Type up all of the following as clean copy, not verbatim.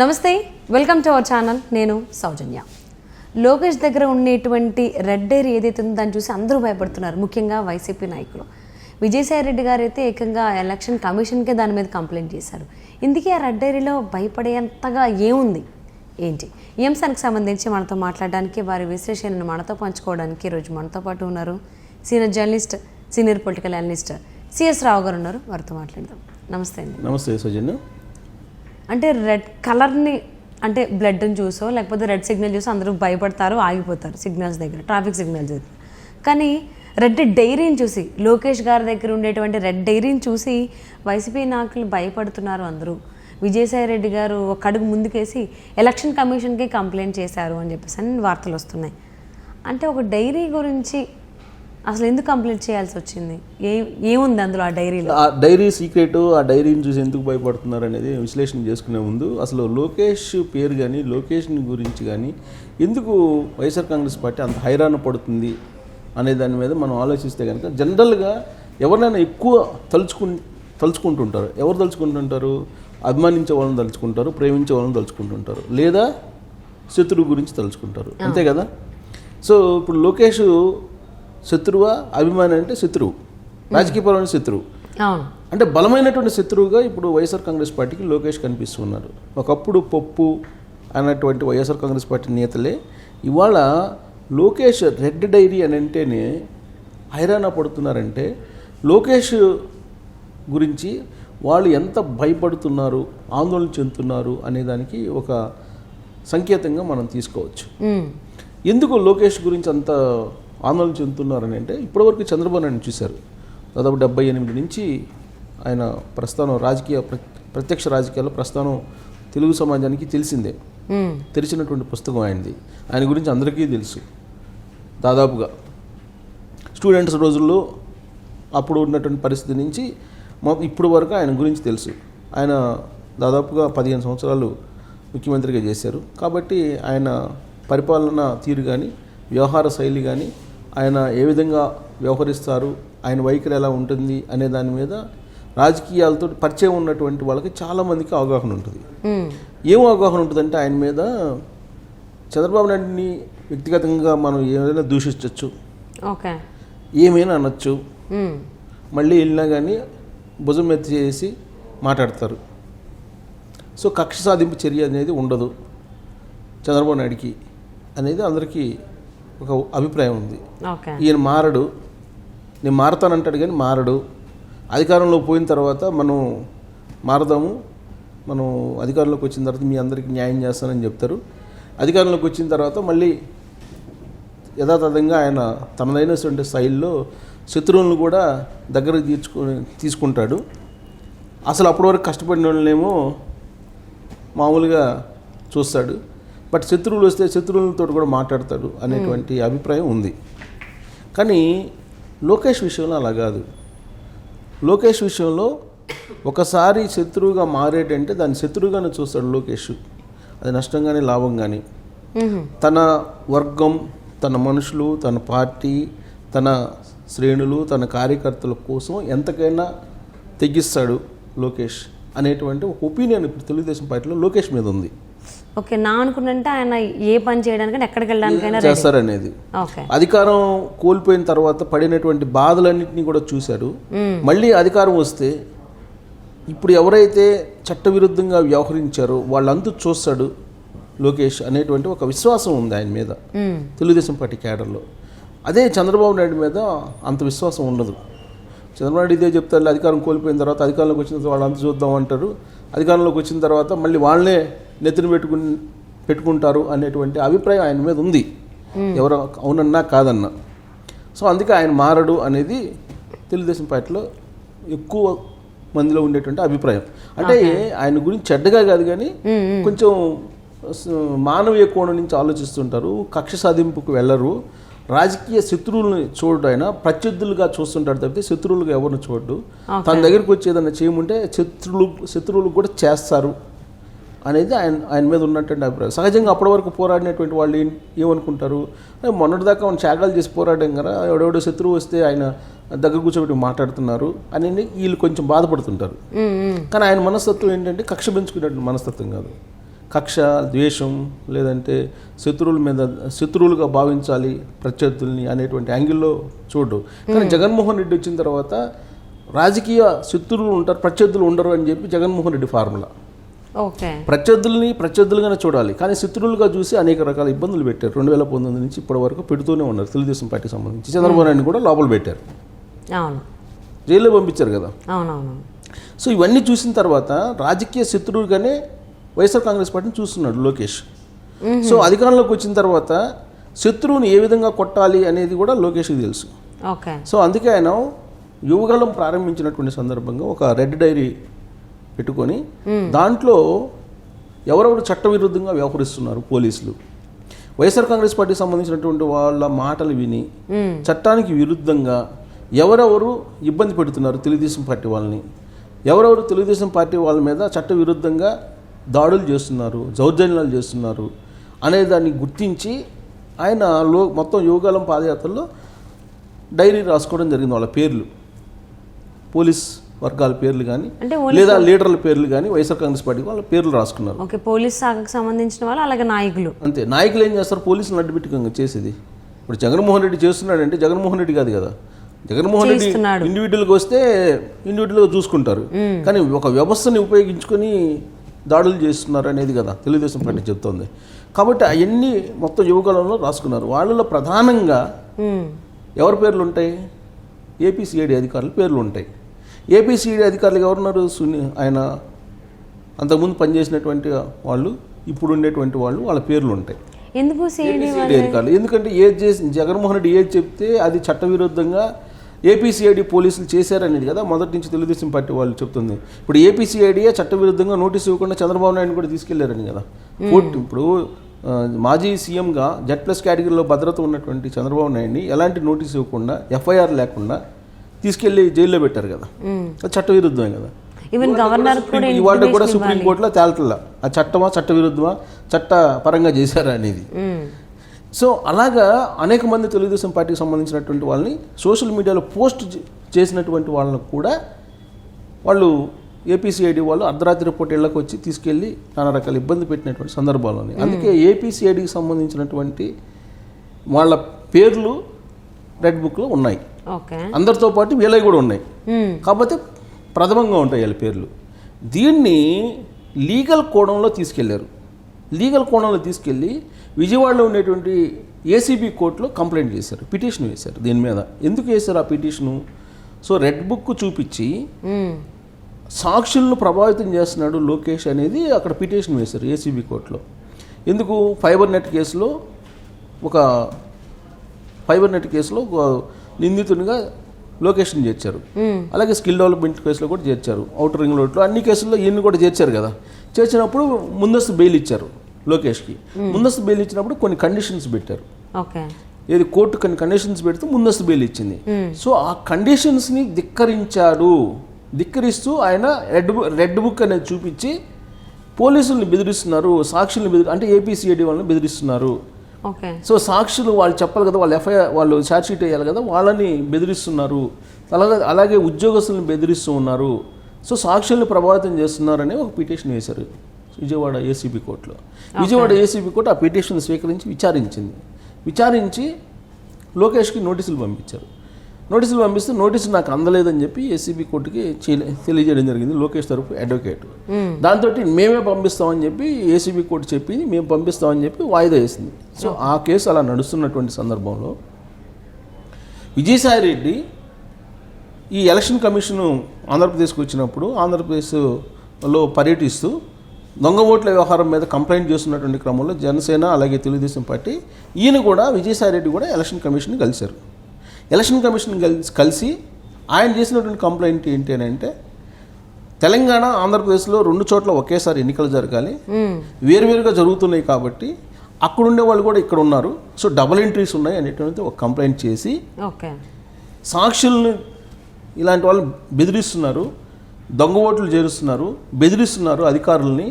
నమస్తే, welcome to our channel. నేను సౌజన్య. లోకేష్ దగ్గర ఉండేటువంటి రెడ్ డైరీ ఏదైతే ఉందో దాన్ని చూసి అందరూ భయపడుతున్నారు, ముఖ్యంగా వైసీపీ నాయకులు. విజయసాయి రెడ్డి గారు అయితే ఏకంగా ఎలక్షన్ కమిషన్కే దాని మీద కంప్లైంట్ చేశారు. ఇందుకే ఆ రెడ్ డైరీలో భయపడేంతగా ఏముంది ఏంటి? ఈ అంశానికి సంబంధించి మనతో మాట్లాడడానికి, వారి విశ్లేషణను మనతో పంచుకోవడానికి ఈరోజు మనతో పాటు ఉన్నారు senior journalist, senior political analyst C S Rao గారు ఉన్నారు. వారితో మాట్లాడదాం. నమస్తే అండి. నమస్తే సౌజన్య. అంటే రెడ్ కలర్ని అంటే బ్లడ్ని చూసో లేకపోతే రెడ్ సిగ్నల్ చూసో అందరూ భయపడతారు, ఆగిపోతారు సిగ్నల్స్ దగ్గర, ట్రాఫిక్ సిగ్నల్స్ దగ్గర. కానీ రెడ్ డైరీని చూసి, లోకేష్ గారి దగ్గర ఉండేటువంటి రెడ్ డైరీని చూసి వైసీపీ నాయకులు భయపడుతున్నారు అందరూ. విజయసాయి రెడ్డి గారు ఒక అడుగు ముందుకేసి ఎలక్షన్ కమిషన్కి కంప్లైంట్ చేశారు అని చెప్పేసి అన్ని వార్తలు వస్తున్నాయి. అంటే ఒక డైరీ గురించి అసలు ఎందుకు కంప్లైంట్ చేయాల్సి వచ్చింది? ఏముంది అందులో ఆ డైరీలో? ఆ డైరీ సీక్రెట్, ఆ డైరీని చూసి ఎందుకు భయపడుతున్నారు అనేది విశ్లేషణ చేసుకునే ముందు అసలు లోకేష్ పేరు కానీ, లోకేష్ గురించి కానీ ఎందుకు వైఎస్ఆర్ కాంగ్రెస్ పార్టీ అంత హైరాణ పడుతుంది అనే దాని మీద మనం ఆలోచిస్తే కనుక, జనరల్గా ఎవరినైనా ఎక్కువ తలుచుకుంటుంటారు. ఎవరు తలుచుకుంటుంటారు? అభిమానించే వాళ్ళని తలుచుకుంటారు, ప్రేమించే వాళ్ళని తలుచుకుంటుంటారు, లేదా శత్రువు గురించి తలుచుకుంటారు, అంతే కదా. సో ఇప్పుడు లోకేష్ శత్రువా, అభిమాని అంటే శత్రువు, రాజకీయపరమైన శత్రువు. అంటే బలమైనటువంటి శత్రువుగా ఇప్పుడు వైఎస్ఆర్ కాంగ్రెస్ పార్టీకి లోకేష్ కనిపిస్తున్నారు. ఒకప్పుడు పప్పు అన్నటువంటి వైఎస్ఆర్ కాంగ్రెస్ పార్టీ నేతలే ఇవాళ లోకేష్ రెడ్ డైరీ అని అంటేనే హైరాణ పడుతున్నారంటే, లోకేష్ గురించి వాళ్ళు ఎంత భయపడుతున్నారు, ఆందోళన చెందుతున్నారు అనేదానికి ఒక సంకేతంగా మనం తీసుకోవచ్చు. ఎందుకు లోకేష్ గురించి అంత ఆందోళన చెందుతున్నారని అంటే, ఇప్పటివరకు చంద్రబాబు నాయుడు చూశారు. దాదాపు 78 నుంచి ఆయన ప్రస్థానం ప్రత్యక్ష రాజకీయాల్లో ప్రస్థానం తెలుగు సమాజానికి తెలిసిందే, తెరిచినటువంటి పుస్తకం ఆయనది. ఆయన గురించి అందరికీ తెలుసు. దాదాపుగా స్టూడెంట్స్ రోజుల్లో అప్పుడు ఉన్నటువంటి పరిస్థితి నుంచి ఇప్పుడు వరకు ఆయన గురించి తెలుసు. ఆయన దాదాపుగా 15 సంవత్సరాలు ముఖ్యమంత్రిగా చేశారు. కాబట్టి ఆయన పరిపాలన తీరు కానీ, వ్యవహార శైలి కానీ, ఆయన ఏ విధంగా వ్యవహరిస్తారు, ఆయన వైఖరి ఎలా ఉంటుంది అనే దాని మీద రాజకీయాలతో పరిచయం ఉన్నటువంటి వాళ్ళకి చాలామందికి అవగాహన ఉంటుంది. ఏం అవగాహన ఉంటుందంటే, ఆయన మీద చంద్రబాబు నాయుడిని వ్యక్తిగతంగా మనం ఏమైనా దూషించవచ్చు, ఏమైనా అనొచ్చు, మళ్ళీ వెళ్ళినా కానీ భుజం ఎత్తి చేసి మాట్లాడతారు. సో కక్ష సాధింపు చర్య అనేది ఉండదు చంద్రబాబు నాయుడికి అనేది అందరికీ ఒక అభిప్రాయం ఉంది. ఈయన మారడు, నేను మారతానంటాడు కానీ మారడు. అధికారంలో పోయిన తర్వాత మనం మారదాము, మనం అధికారంలోకి వచ్చిన తర్వాత మీ అందరికీ న్యాయం చేస్తానని చెప్తారు. అధికారంలోకి వచ్చిన తర్వాత మళ్ళీ యథాతథంగా ఆయన తనదైనటువంటి శైలిలో శత్రువులను కూడా దగ్గరకు తీసుకుంటాడు. అసలు అప్పటి వరకు కష్టపడిన వాళ్ళనేమో మామూలుగా చూస్తాడు. బట్ శత్రువులు వస్తే శత్రువులతో కూడా మాట్లాడతాడు అనేటువంటి అభిప్రాయం ఉంది. కానీ లోకేష్ విషయంలో అలా కాదు. లోకేష్ విషయంలో ఒకసారి శత్రువుగా మారేటంటే దాన్ని శత్రువుగానే చూస్తాడు లోకేష్. అది నష్టం కానీ లాభం కానీ. తన వర్గం, తన మనుషులు, తన పార్టీ, తన శ్రేణులు, తన కార్యకర్తల కోసం ఎంతకైనా తెగిస్తాడు లోకేష్ అనేటువంటి ఒక ఒపీనియన్ ఇప్పుడు తెలుగుదేశం పార్టీలో లోకేష్ మీద ఉంది. ఓకే, నా అనుకుంటే ఆయన ఏ పని చేయడానికైనా, ఎక్కడికి వెళ్ళడానికైనా చేస్తారనేది. అధికారం కోల్పోయిన తర్వాత పడినటువంటి బాధలన్నింటినీ కూడా చూశారు. మళ్ళీ అధికారం వస్తే ఇప్పుడు ఎవరైతే చట్టవిరుద్ధంగా వ్యవహరించారో వాళ్ళంతా చూస్తాడు లోకేష్ అనేటువంటి ఒక విశ్వాసం ఉంది ఆయన మీద తెలుగుదేశం పార్టీ క్యాడర్లో. అదే చంద్రబాబు నాయుడు మీద అంత విశ్వాసం ఉండదు. చంద్రబాబు నాయుడు ఇదే చెప్తారు, అధికారం కోల్పోయిన తర్వాత అధికారంలోకి వచ్చిన తర్వాత వాళ్ళంతా చూద్దాం అంటారు. అధికారంలోకి వచ్చిన తర్వాత మళ్ళీ వాళ్ళనే నెత్తిని పెట్టుకుంటారు అనేటువంటి అభిప్రాయం ఆయన మీద ఉంది, ఎవరు అవునన్నా కాదన్నా. సో అందుకే ఆయన మారడు అనేది తెలుగుదేశం పార్టీలో ఎక్కువ మందిలో ఉండేటువంటి అభిప్రాయం. అంటే ఆయన గురించి చెడ్డగా కాదు కానీ కొంచెం మానవీయ కోణం నుంచి ఆలోచిస్తుంటారు, కక్ష సాధింపుకు వెళ్ళరు, రాజకీయ శత్రువులని చూడడు. ఆయన ప్రత్యర్థులుగా చూస్తుంటాడు తప్పితే శత్రువులుగా ఎవరిని చూడడు. తన దగ్గరికి వచ్చి ఏదైనా చేయమంటే శత్రువులు కూడా చేస్తారు అనేది ఆయన మీద ఉన్నటువంటి అభిప్రాయం. సహజంగా అప్పటి వరకు పోరాడినటువంటి వాళ్ళు ఏమనుకుంటారు, మొన్నటిదాకా మనం త్యాగాలు చేసి పోరాడాం కదా, ఎవడెవడో శత్రువు వస్తే ఆయన దగ్గర కూర్చోబెట్టి మాట్లాడుతున్నారు అని వీళ్ళు కొంచెం బాధపడుతుంటారు. కానీ ఆయన మనస్తత్వం ఏంటంటే కక్ష పెంచుకునేటువంటి మనస్తత్వం కాదు. కక్ష, ద్వేషం, లేదంటే శత్రువులుగా భావించాలి ప్రత్యర్థుల్ని అనేటువంటి యాంగిల్లో చూడు. కానీ జగన్మోహన్ రెడ్డి వచ్చిన తర్వాత రాజకీయ శత్రువులు ఉంటారు, ప్రత్యర్థులు ఉండరు అని చెప్పి జగన్మోహన్ రెడ్డి ఫార్ములా. ఓకే, ప్రత్యర్థులుగానే చూడాలి, కానీ శత్రువులుగా చూసి అనేక రకాల ఇబ్బందులు పెట్టారు. 2019 నుంచి ఇప్పటి వరకు పెడుతూనే ఉన్నారు. తెలుగుదేశం పార్టీకి సంబంధించి చంద్రబాబు నాయుడు కూడా లోపల పెట్టారు, అవును, జైల్లో పంపించారు కదా. అవునవును. సో ఇవన్నీ చూసిన తర్వాత రాజకీయ శత్రువుగానే వైఎస్ఆర్ కాంగ్రెస్ పార్టీని చూస్తున్నాడు లోకేష్. సో అధికారంలోకి వచ్చిన తర్వాత శత్రువుని ఏ విధంగా కొట్టాలి అనేది కూడా లోకేష్కి తెలుసు. ఓకే, సో అందుకే ఆయన యువగలం ప్రారంభించినటువంటి సందర్భంగా ఒక రెడ్ డైరీ పెట్టుకొని దాంట్లో ఎవరెవరు చట్టవిరుద్ధంగా వ్యవహరిస్తున్నారు పోలీసులు, వైఎస్ఆర్ కాంగ్రెస్ పార్టీకి సంబంధించినటువంటి వాళ్ళ మాటలు విని చట్టానికి విరుద్ధంగా ఎవరెవరు ఇబ్బంది పెడుతున్నారు తెలుగుదేశం పార్టీ వాళ్ళని, ఎవరెవరు తెలుగుదేశం పార్టీ వాళ్ళ మీద చట్టవిరుద్ధంగా దాడులు చేస్తున్నారు, దౌర్జన్యాలు చేస్తున్నారు అనే దాన్ని గుర్తించి ఆయన మొత్తం యువగలం పాదయాత్రలో డైరీ రాసుకోవడం జరిగింది. వాళ్ళ పేర్లు, పోలీస్ వర్గాల పేర్లు కానీ లేదా లీడర్ల పేర్లు కానీ వైఎస్ఆర్ కాంగ్రెస్ పార్టీ వాళ్ళ పేర్లు రాసుకున్నారు. ఓకే, పోలీస్ శాఖకు సంబంధించిన వాళ్ళు, అలాగే నాయకులు. అంతే, నాయకులు ఏం చేస్తారు, పోలీసులు అడ్డుపెట్టుకోగా చేసేది. ఇప్పుడు జగన్మోహన్ రెడ్డి చేస్తున్నాడంటే జగన్మోహన్ రెడ్డి కాదు కదా, జగన్మోహన్ రెడ్డి ఇండివిజువల్గా వస్తే ఇండివిజువల్గా చూసుకుంటారు, కానీ ఒక వ్యవస్థని ఉపయోగించుకొని దాడులు చేస్తున్నారు అనేది కదా తెలుగుదేశం పార్టీ చెప్తోంది. కాబట్టి అవన్నీ మొత్తం యువకులలో రాసుకున్నారు. వాళ్ళలో ప్రధానంగా ఎవరి పేర్లు ఉంటాయి, ఏపీసీఐడి అధికారుల పేర్లు ఉంటాయి. ఏపీసీఐడి అధికారులు ఎవరున్నారు, ఆయన అంతకుముందు పనిచేసినటువంటి వాళ్ళు, ఇప్పుడు ఉండేటువంటి వాళ్ళు, వాళ్ళ పేర్లు ఉంటాయి. ఎందుకు సిఐడి అధికారులు? ఎందుకంటే ఏది చేసి జగన్మోహన్ రెడ్డి ఏది చెప్తే అది చట్టవిరుద్ధంగా ఏపీసీఐడి పోలీసులు చేశారనేది కదా మొదటి నుంచి తెలుగుదేశం పార్టీ వాళ్ళు చెప్తుంది. ఇప్పుడు ఏపీసీఐడియే చట్టవిరుద్ధంగా నోటీసు ఇవ్వకుండా చంద్రబాబు నాయుడు కూడా తీసుకెళ్లారని కదా కోర్టు. ఇప్పుడు మాజీ సీఎంగా Z+ కేటగిరీలో భద్రత ఉన్నటువంటి చంద్రబాబు నాయుడిని ఎలాంటి నోటీసు ఇవ్వకుండా, ఎఫ్ఐఆర్ లేకుండా తీసుకెళ్లి జైల్లో పెట్టారు కదా, అది చట్టవిరుద్ధమే కదా. ఈవెన్ గవర్నర్ ఇవాళ కూడా సుప్రీంకోర్టులో తేల్తల్లా ఆ చట్టమా చట్టవిరుద్ధమా, చట్టపరంగా చేశారా అనేది. సో అలాగా అనేక మంది తెలుగుదేశం పార్టీకి సంబంధించినటువంటి వాళ్ళని సోషల్ మీడియాలో పోస్ట్ చేసినటువంటి వాళ్ళని కూడా వాళ్ళు ఏపీసీఐడి వాళ్ళు అర్ధరాత్రి పూట ఇళ్లకు వచ్చి తీసుకెళ్ళి నానా రకాల ఇబ్బంది పెట్టినటువంటి సందర్భాలు. అందుకే ఏపీసీఐడికి సంబంధించినటువంటి వాళ్ళ పేర్లు రెడ్ బుక్లో ఉన్నాయి, అందరితో పాటు వీళ్ళవి కూడా ఉన్నాయి, కాకపోతే ప్రథమంగా ఉంటాయి వీళ్ళ పేర్లు. దీన్ని లీగల్ కోణంలో తీసుకెళ్లారు. లీగల్ కోణంలో తీసుకెళ్ళి విజయవాడలో ఉండేటువంటి ఏసీబీ కోర్టులో కంప్లైంట్ చేశారు, పిటిషన్ వేశారు. దీని మీద ఎందుకు వేశారు ఆ పిటిషను? సో రెడ్ బుక్ చూపించి సాక్షులను ప్రభావితం చేస్తున్నాడు లోకేష్ అనేది అక్కడ పిటిషన్ వేశారు ఏసీబీ కోర్టులో. ఎందుకు? ఫైబర్ నెట్ కేసులో ఒక నిందితునిగా లొకేషన్ చేర్చారు, అలాగే స్కిల్ డెవలప్మెంట్ కేసులో కూడా చేర్చారు, అవుటర్ రింగ్ రోడ్లో అన్ని కేసుల్లో ఈయన్ని కూడా చేర్చారు కదా. చేర్చినప్పుడు ముందస్తు బెయిల్ ఇచ్చారు లోకేష్కి. ముందస్తు బెయిల్ ఇచ్చినప్పుడు కొన్ని కండిషన్స్ పెట్టారు. ఏది కోర్టు కొన్ని కండిషన్స్ పెడితే ముందస్తు బెయిల్ ఇచ్చింది. సో ఆ కండిషన్స్ని ధిక్కరిస్తూ ఆయన రెడ్ బుక్ అనేది చూపించి పోలీసుల్ని బెదిరిస్తున్నారు, సాక్షుల్ని అంటే ఏపీసీఐడి వాళ్ళని బెదిరిస్తున్నారు. సో సాక్షులు వాళ్ళు చెప్పాలి కదా, వాళ్ళు ఎఫ్ఐఆర్ వాళ్ళు ఛార్జ్ షీట్ వేయాలి కదా, వాళ్ళని బెదిరిస్తున్నారు. అలాగే ఉద్యోగస్తులను బెదిరిస్తూ ఉన్నారు. సో సాక్షుల్ని ప్రభావితం చేస్తున్నారని ఒక పిటిషన్ వేశారు విజయవాడ ఏసీబీ కోర్టులో. విజయవాడ ఏసీబీ కోర్టు ఆ పిటిషన్ స్వీకరించి విచారించి లోకేష్కి నోటీసులు పంపించారు. నోటీసులు పంపిస్తే నోటీసు నాకు అందలేదని చెప్పి ఏసీబీ కోర్టుకి తెలియజేయడం జరిగింది లోకేష్ తరపు అడ్వకేట్. దాంతో మేమే పంపిస్తామని చెప్పి ఏసీబీ కోర్టు చెప్పింది, మేము పంపిస్తామని చెప్పి వాయిదా వేసింది. సో ఆ కేసు అలా నడుస్తున్నటువంటి సందర్భంలో విజయసాయి రెడ్డి ఈ ఎలక్షన్ కమిషన్ ఆంధ్రప్రదేశ్కి వచ్చినప్పుడు ఆంధ్రప్రదేశ్లో పర్యటిస్తూ దొంగ ఓట్ల వ్యవహారం మీద కంప్లైంట్ చేస్తున్నటువంటి క్రమంలో జనసేన అలాగే తెలుగుదేశం పార్టీ ఈయన కూడా విజయసాయి రెడ్డి కూడా ఎలక్షన్ కమిషన్ని కలిశారు. ఎలక్షన్ కమిషన్ కలిసి ఆయన చేసినటువంటి కంప్లైంట్ ఏంటి అని అంటే, తెలంగాణ ఆంధ్రప్రదేశ్లో 2 చోట్ల ఒకేసారి ఎన్నికలు జరగాలి, వేరువేరుగా జరుగుతున్నాయి కాబట్టి అక్కడుండే వాళ్ళు కూడా ఇక్కడ ఉన్నారు, సో డబుల్ ఎంట్రీస్ ఉన్నాయి అనేటువంటి ఒక కంప్లైంట్ చేసి సాక్షులను ఇలాంటి వాళ్ళు బెదిరిస్తున్నారు, దొంగ ఓట్లు చేరుస్తున్నారు, బెదిరిస్తున్నారు అధికారులని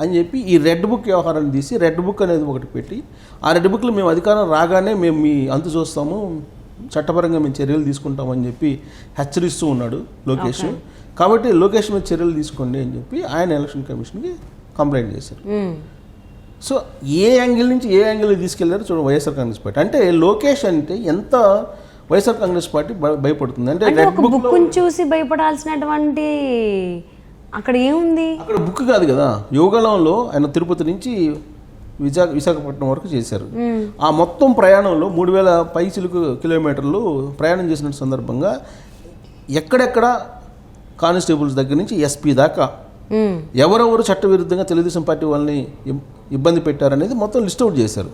అని చెప్పి ఈ రెడ్ బుక్ వ్యవహారాన్ని తీసి రెడ్ బుక్ అనేది ఒకటి పెట్టి, ఆ రెడ్ బుక్లో మేము అధికారం రాగానే మేము మీ అంతు చూస్తాము, చట్టపరంగా మేము చర్యలు తీసుకుంటామని చెప్పి హెచ్చరిస్తూ ఉన్నాడు లోకేష్. కాబట్టి లోకేష్ మీద చర్యలు తీసుకోండి అని చెప్పి ఆయన ఎలక్షన్ కమిషన్కి కంప్లైంట్ చేశారు. సో ఏ యాంగిల్ నుంచి ఏ యాంగిల్ తీసుకెళ్లారో చూడండి వైఎస్ఆర్ కాంగ్రెస్ పార్టీ. అంటే లోకేష్ అంటే ఎంత వైఎస్ఆర్ కాంగ్రెస్ పార్టీ భయపడుతుంది అంటే అంటే ఒక బుక్ని చూసి భయపడాల్సినటువంటి అక్కడ ఏముంది? అక్కడ బుక్ కాదు కదా, యోగలంలో ఆయన తిరుపతి నుంచి విశాఖపట్నం వరకు చేశారు. ఆ మొత్తం ప్రయాణంలో 3000 పైచిలుకు కిలోమీటర్లు ప్రయాణం చేసిన సందర్భంగా ఎక్కడెక్కడ కానిస్టేబుల్స్ దగ్గర నుంచి ఎస్పీ దాకా ఎవరెవరు చట్టవిరుద్ధంగా తెలుగుదేశం పార్టీ వాళ్ళని ఇబ్బంది పెట్టారనేది మొత్తం లిస్ట్ అవుట్ చేశారు.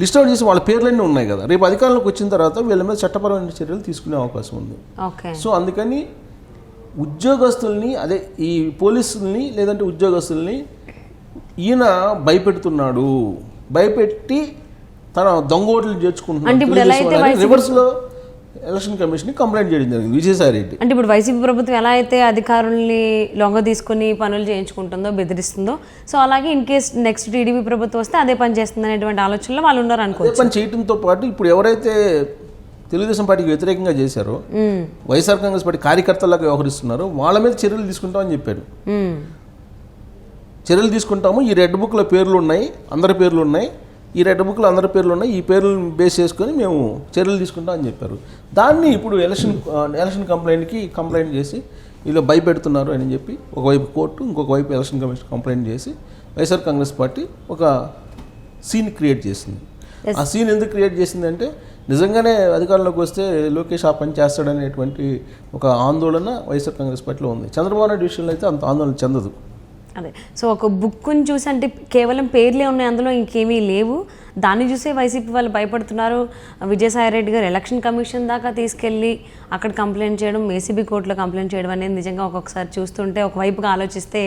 లిస్ట్ అవుట్ చేసి వాళ్ళ పేర్లన్నీ ఉన్నాయి కదా, రేపు అధికారంలోకి వచ్చిన తర్వాత వీళ్ళ మీద చట్టపరమైన చర్యలు తీసుకునే అవకాశం ఉంది. సో అందుకని ఉద్యోగస్తుల్ని, అదే ఈ పోలీసుల్ని లేదంటే ఉద్యోగస్తుల్ని ఈయన భయపెడుతున్నాడు, భయపెట్టి తన దొంగోట్లు చేర్చుకుంటున్నాడు. రివర్స్లో ఎలక్షన్ కమిషన్ కంప్లైంట్ చేయడం జరిగింది విజయసాయి రెడ్డి. అంటే ఇప్పుడు వైసీపీ ప్రభుత్వం ఎలా అయితే అధికారుల్ని లొంగ తీసుకుని పనులు చేయించుకుంటుందో, బెదిరిస్తుందో, సో అలాగే ఇన్ కేస్ నెక్స్ట్ టీడీపీ ప్రభుత్వం వస్తే అదే పని చేస్తుంది అనేటువంటి ఆలోచనలో వాళ్ళు ఉన్నారు అనుకో. అదే పని చేయడంతో పాటు ఇప్పుడు ఎవరైతే తెలుగుదేశం పార్టీకి వ్యతిరేకంగా చేశారో వైఎస్ఆర్ కాంగ్రెస్ పార్టీ కార్యకర్తలకు వ్యవహరిస్తున్నారో వాళ్ళ మీద చర్యలు తీసుకుంటామని చెప్పాడు. చర్యలు తీసుకుంటాము, ఈ రెడ్ బుక్లో పేర్లు ఉన్నాయి, అందరి పేర్లు ఉన్నాయి, ఈ రెడ్ బుక్లో అందరి పేర్లు ఉన్నాయి, ఈ పేర్లను బేస్ చేసుకొని మేము చర్యలు తీసుకుంటాం అని చెప్పారు. దాన్ని ఇప్పుడు ఎలక్షన్ కంప్లైంట్ చేసి ఇలా భయపెడుతున్నారు అని చెప్పి ఒకవైపు కోర్టు, ఇంకొక వైపు ఎలక్షన్ కమిషన్ కంప్లైంట్ చేసి వైఎస్ఆర్ కాంగ్రెస్ పార్టీ ఒక సీన్ క్రియేట్ చేసింది. ఆ సీన్ ఎందుకు క్రియేట్ చేసిందంటే నిజంగానే అధికారంలోకి వస్తే లోకేష్ ఆ పని చేస్తాడనేటువంటి ఒక ఆందోళన వైఎస్ఆర్ కాంగ్రెస్ పార్టీలో ఉంది. చంద్రబాబు నాయుడు విషయంలో అయితే అంత ఆందోళన చెందదు. అదే, సో ఒక బుక్ని చూసి అంటే కేవలం పేర్లే ఉన్నాయి, అందులో ఇంకేమీ లేవు, దాన్ని చూసే వైసీపీ వాళ్ళు భయపడుతున్నారు. విజయసాయి రెడ్డి గారు ఎలక్షన్ కమిషన్ దాకా తీసుకెళ్ళి అక్కడ కంప్లైంట్ చేయడం, ఏసీబీ కోర్టులో కంప్లైంట్ చేయడం అనేది నిజంగా ఒక్కొక్కసారి చూస్తుంటే ఒకవైపుగా ఆలోచిస్తే